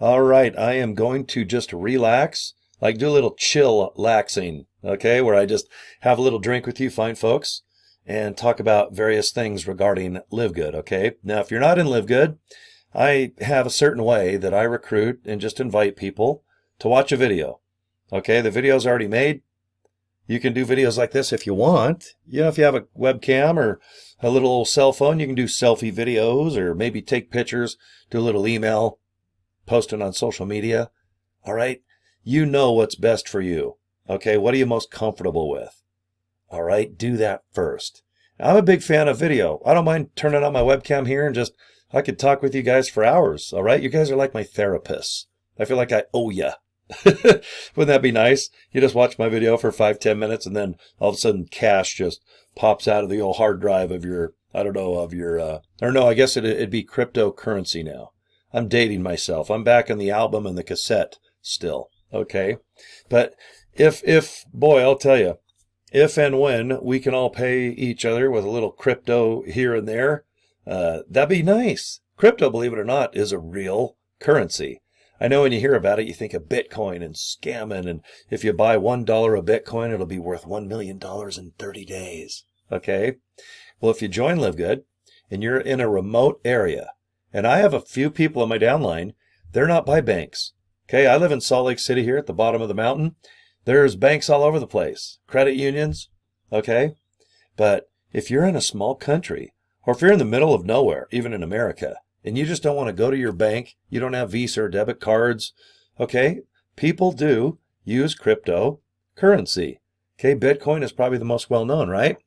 All right, I am going to just relax, like do a little chill-laxing, okay, where I just have a little drink with you fine folks and talk about various things regarding Live Good, okay? Now, if you're not in Live Good, I have a certain way that I recruit and just invite people to watch a video, okay? The video's already made. You can do videos like this if you want. You know, if you have a webcam or a little old cell phone, you can do selfie videos or maybe take pictures, do a little email, post it on social media. All right. You know what's best for you. Okay. What are you most comfortable with? All right. Do that first. I'm a big fan of video. I don't mind turning on my webcam here and I could talk with you guys for hours. All right. You guys are like my therapists. I feel like I owe you. Wouldn't that be nice? You just watch my video for 5-10 minutes and then all of a sudden cash just pops out of the old hard drive of your, I don't know, or no, I guess it'd be cryptocurrency now. I'm dating myself. I'm back in the album and the cassette still. Okay. But boy, I'll tell you, if and when we can all pay each other with a little crypto here and there, that'd be nice. Crypto, believe it or not, is a real currency. I know when you hear about it, you think of Bitcoin and scamming. And if you buy $1 of Bitcoin, it'll be worth $1 million in 30 days. Okay. Well, if you join Live Good and you're in a remote area, and I have a few people on my downline, they're not by banks. Okay. I live in Salt Lake City here at the bottom of the mountain. There's banks all over the place, credit unions. Okay. But if you're in a small country, or if you're in the middle of nowhere, even in America, and you just don't want to go to your bank, you don't have Visa or debit cards, okay, people do use cryptocurrency. Okay, Bitcoin is probably the most well-known, right?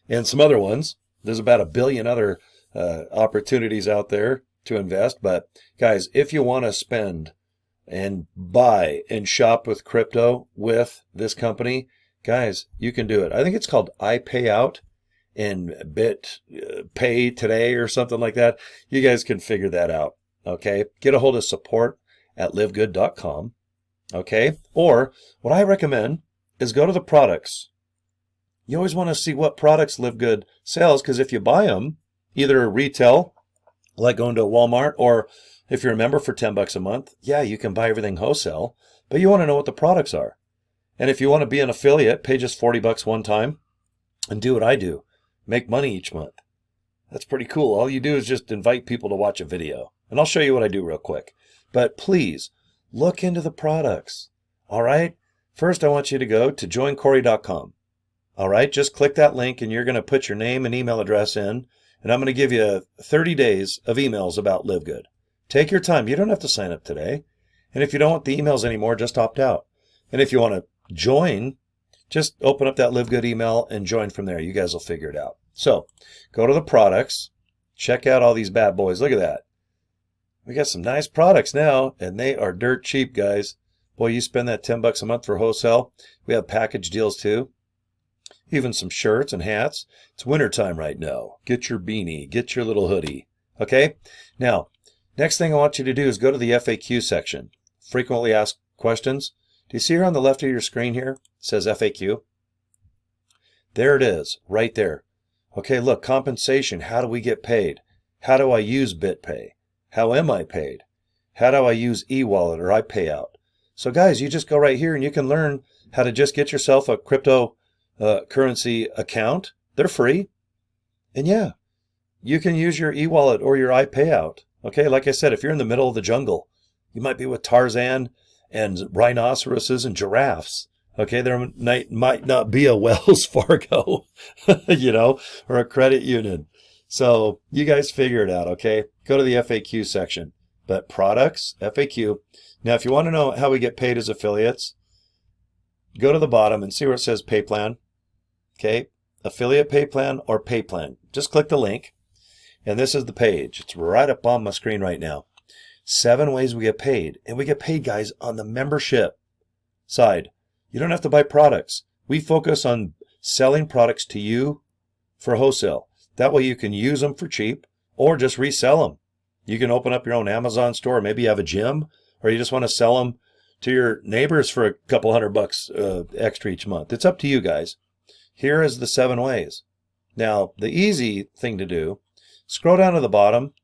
And some other ones. There's about 1 billion other opportunities out there to invest. But guys, if you want to spend and buy and shop with crypto with this company, guys, you can do it. I think it's called iPayout in pay today or something like that. You guys can figure that out. Okay. Get a hold of support at livegood.com. Okay. Or what I recommend is go to the products. You always want to see what products Live Good sells, because if you buy them, either retail, like going to a Walmart, or if you're a member for $10 a month, yeah, you can buy everything wholesale, but you want to know what the products are. And if you want to be an affiliate, pay just $40 one time and do what I do. Make money each month. That's pretty cool. All you do is just invite people to watch a video. And I'll show you what I do real quick. But please, look into the products. All right? First, I want you to go to joincory.com. All right? Just click that link and you're going to put your name and email address in. And I'm going to give you 30 days of emails about Live Good. Take your time. You don't have to sign up today. And if you don't want the emails anymore, just opt out. And if you want to join, just open up that Live Good email and join from there. You guys will figure it out. So go to the products, check out all these bad boys. Look at that. We got some nice products now, and they are dirt cheap, guys. Boy, you spend that $10 a month for wholesale. We have package deals too. Even some shirts and hats. It's wintertime right now. Get your beanie, get your little hoodie. Okay? Now, next thing I want you to do is go to the FAQ section. Frequently asked questions. Do you see here on the left of your screen here? It says FAQ. There it is, right there. Okay, look, compensation. How do we get paid? How do I use BitPay? How am I paid? How do I use e-wallet or iPayout? So guys, you just go right here and you can learn how to just get yourself a cryptocurrency account. They're free. And yeah, you can use your e-wallet or your iPayout. Okay, like I said, if you're in the middle of the jungle, you might be with Tarzan and rhinoceroses and giraffes. Okay, there might not be a Wells Fargo, or a credit union. So you guys figure it out, okay? Go to the FAQ section. But products, FAQ. Now, if you want to know how we get paid as affiliates, go to the bottom and see where it says pay plan. Okay, affiliate pay plan or pay plan. Just click the link, and this is the page. It's right up on my screen right now. 7 ways we get paid. And we get paid, guys, on the membership side. You don't have to buy products. We focus on selling products to you for wholesale. That way you can use them for cheap or just resell them. You can open up your own Amazon store. Maybe you have a gym, or you just want to sell them to your neighbors for a couple $100 extra each month. It's up to you guys. Here is the 7 ways. Now, the easy thing to do, scroll down to the bottom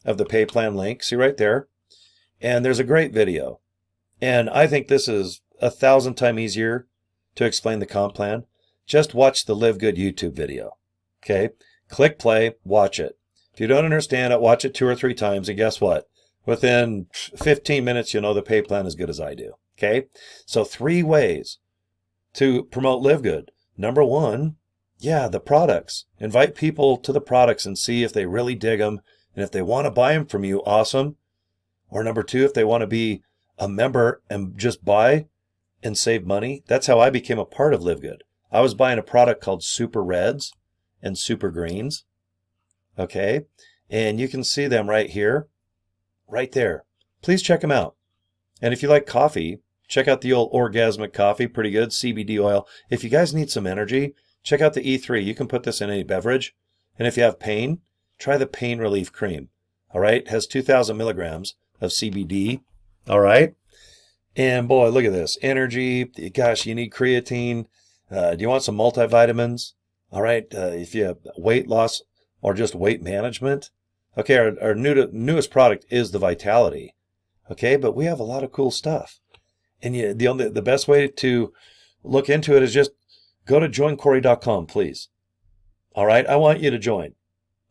of the pay plan link. See right there. And there's a great video. And I think this is 1,000 times easier to explain the comp plan. Just watch the Live Good YouTube video. Okay? Click play, watch it. If you don't understand it, watch it 2 or 3 times, and guess what? Within 15 minutes, you'll know the pay plan as good as I do. Okay? So 3 ways to promote Live Good. Number 1, the products. Invite people to the products and see if they really dig them. And if they want to buy them from you, awesome. Or number 2, if they want to be a member and just buy and save money. That's how I became a part of Live Good. I was buying a product called Super Reds and Super Greens. Okay? And you can see them right here, right there. Please check them out. And if you like coffee, check out the old Orgasmic Coffee, pretty good, CBD oil. If you guys need some energy, check out the E3. You can put this in any beverage. And if you have pain, try the Pain Relief Cream. All right? It has 2,000 milligrams of CBD. All right? And boy, look at this. Energy. Gosh, you need creatine. Do you want some multivitamins? All right? If you have weight loss or just weight management. Okay, our newest product is the Vitality. Okay, but we have a lot of cool stuff. And the best way to look into it is just go to joincory.com, please. All right, I want you to join.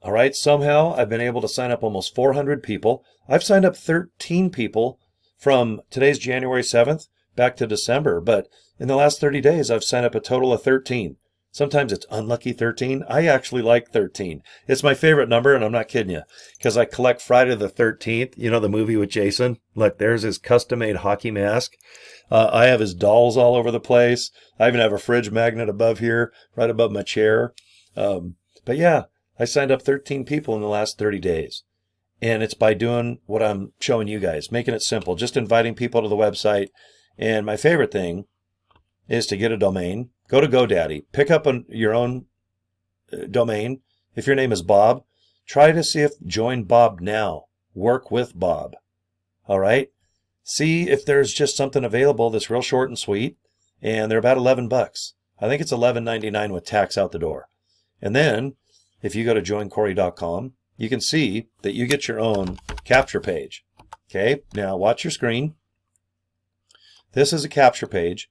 All right, somehow I've been able to sign up almost 400 people. I've signed up 13 people from today's January 7th back to December, but in the last 30 days, I've signed up a total of 13. Sometimes it's unlucky 13. I actually like 13. It's my favorite number, and I'm not kidding you, because I collect Friday the 13th. You know the movie with Jason? Look, there's his custom-made hockey mask. I have his dolls all over the place. I even have a fridge magnet above here, right above my chair. But yeah, I signed up 13 people in the last 30 days. And it's by doing what I'm showing you guys, making it simple, just inviting people to the website. And my favorite thing is to get a domain. Go to GoDaddy, pick up your own domain. If your name is Bob, try to see if Join Bob Now, work with Bob. All right? See if there's just something available that's real short and sweet, and they're about $11. I think it's $11.99 with tax out the door. And then, if you go to joincory.com, you can see that you get your own capture page. Okay? Now, watch your screen. This is a capture page.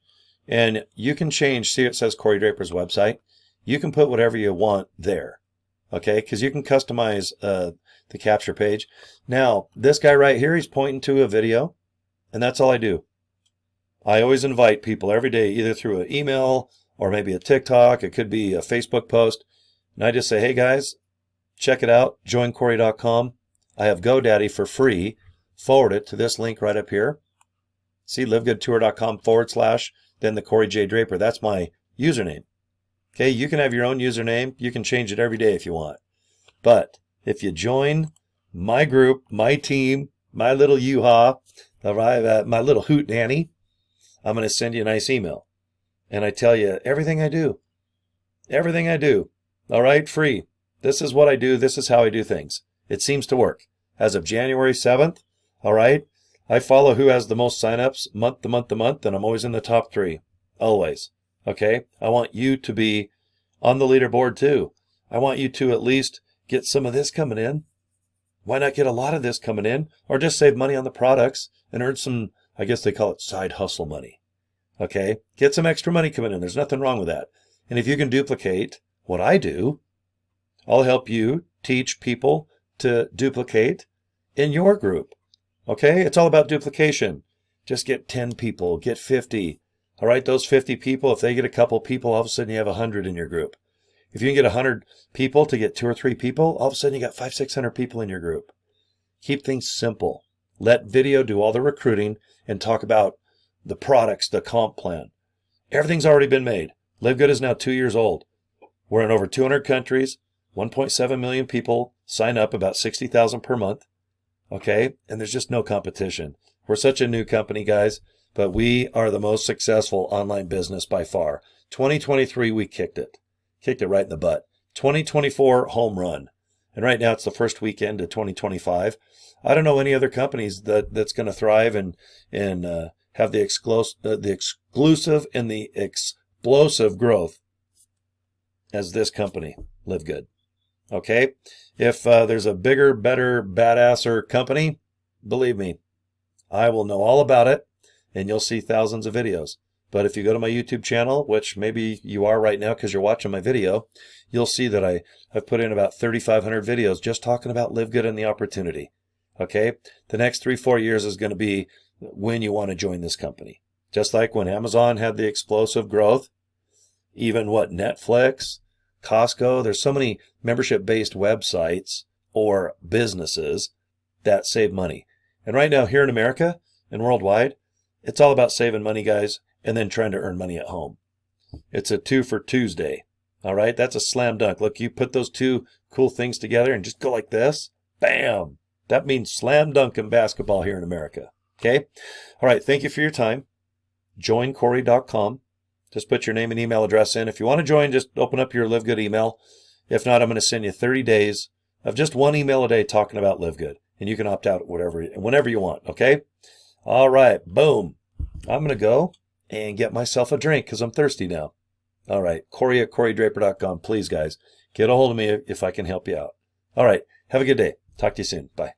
And you can change, see it says Cory Draper's website. You can put whatever you want there, okay? Because you can customize the capture page. Now, this guy right here, he's pointing to a video, and that's all I do. I always invite people every day, either through an email or maybe a TikTok. It could be a Facebook post. And I just say, hey, guys, check it out, joincory.com. I have GoDaddy for free. Forward it to this link right up here. See, livegoodtour.com/ then the Cory J. Draper. That's my username. Okay, you can have your own username. You can change it every day if you want. But if you join my group, my team, my little U-Haw, my little hoot nanny, I'm going to send you a nice email. And I tell you everything I do. Everything I do. All right, free. This is what I do. This is how I do things. It seems to work. As of January 7th, all right, I follow who has the most signups month to month to month, and I'm always in the top 3. Always. Okay? I want you to be on the leaderboard too. I want you to at least get some of this coming in. Why not get a lot of this coming in? Or just save money on the products and earn some, I guess they call it side hustle money. Okay? Get some extra money coming in. There's nothing wrong with that. And if you can duplicate what I do, I'll help you teach people to duplicate in your group. Okay? It's all about duplication. Just get 10 people, get 50. All right? Those 50 people, if they get a couple people, all of a sudden you have 100 in your group. If you can get 100 people to get 2 or 3 people, all of a sudden you got 500-600 people in your group. Keep things simple. Let video do all the recruiting and talk about the products, the comp plan. Everything's already been made. LiveGood is now 2 years old. We're in over 200 countries. 1.7 million people sign up, about 60,000 per month. Okay? And there's just no competition. We're such a new company, guys, but we are the most successful online business by far. 2023, we kicked it. Kicked it right in the butt. 2024, home run. And right now it's the first weekend of 2025. I don't know any other companies that's going to thrive and have the exclusive and the explosive growth as this company, LiveGood. Okay? If there's a bigger, better, badasser company, believe me, I will know all about it, and you'll see thousands of videos. But if you go to my YouTube channel, which maybe you are right now because you're watching my video, you'll see that I've put in about 3,500 videos just talking about Live Good and the opportunity. Okay? The next 3-4 years is going to be when you want to join this company. Just like when Amazon had the explosive growth, even what Netflix, Costco, there's so many membership-based websites or businesses that save money. And right now here in America and worldwide, it's all about saving money, guys, and then trying to earn money at home. It's a 2 for Tuesday. All right, that's a slam dunk. Look, you put those two cool things together and just go like this. Bam! That means slam dunk in basketball here in America. Okay? All right, thank you for your time. Joincory.com. Just put your name and email address in. If you want to join, just open up your Live Good email. If not, I'm going to send you 30 days of just one email a day talking about Live Good. And you can opt out whenever you want, okay? All right, boom. I'm going to go and get myself a drink because I'm thirsty now. All right, Cory at CoryDraper.com. Please, guys, get a hold of me if I can help you out. All right, have a good day. Talk to you soon. Bye.